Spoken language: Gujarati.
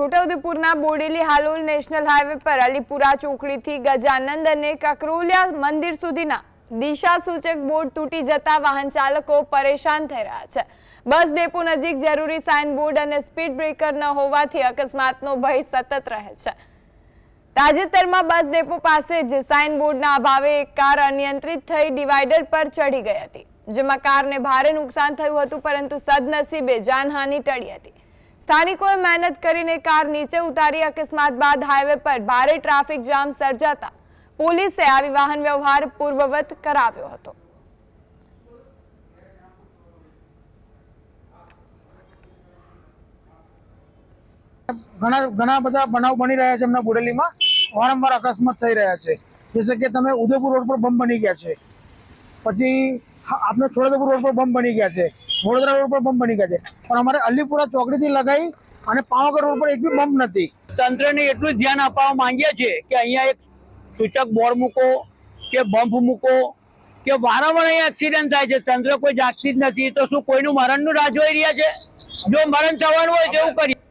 છોટાઉદેપુરના બોડેલી હાલોલ નેશનલ હાઈવે પર અલીપુરા ચોકડીથી ગજાનંદ અને કકરોલિયા મંદિર સુધીના દિશા સૂચક બોર્ડ તૂટી જતા વાહન ચાલકો પરેશાન થઈ રહ્યા છે। બસ ડેપો નજીક જરૂરી સાઇન બોર્ડ અને સ્પીડ બ્રેકર ન હોવાથી અકસ્માતનો ભય સતત રહે છે। તાજેતરમાં બસ ડેપો પાસે જ સાઇન બોર્ડના અભાવે એક કાર અનિયંત્રિત થઈ ડિવાઈડર પર ચડી ગઈ હતી, જેમાં કારને ભારે નુકસાન થયું હતું, પરંતુ સદનસીબે જાનહાનિ ટળી હતી। સ્થાનિકોએ મહેનત કરીને કાર નીચે ઉતારી અકસ્માત બાદ હાઈવે પર ભારે ટ્રાફિક જામ સર્જાતા પોલીસે આવી વાહન વ્યવહાર પૂર્વવત કરાવ્યો હતો। ઘણા બધા બનાવ બની રહ્યા છે। એમના બોડેલીમાં વારંવાર અકસ્માત થઈ રહ્યા છે। જैसे કે તમે ઉદયપુર રોડ પર બમ બની ગયા છે, પછી આપણે છોટાઉદેપુર રોડ પર બમ બની ગયા છે, વડોદરા રોડ પર બમ બની ગયા છે, પણ અમારે અલીપુરા ચોકડીથી લગાઈ અને પાવાગઢ રોડ પર એક બી બમ નથી। તંત્રને એટલું ધ્યાન આપવા માંગીએ છીએ કે અહીંયા એક સૂચક બોર્ડ મૂકો કે બમ્પ મૂકો કે વારંવાર અહીંયા એક્સિડન્ટ થાય છે, તંત્ર કોઈ જાગતી જ નથી। તો શું કોઈનું મરણનું રાહ જોઈ રહ્યા છે? જો મરણ થવાનું હોય તેવું કરીએ।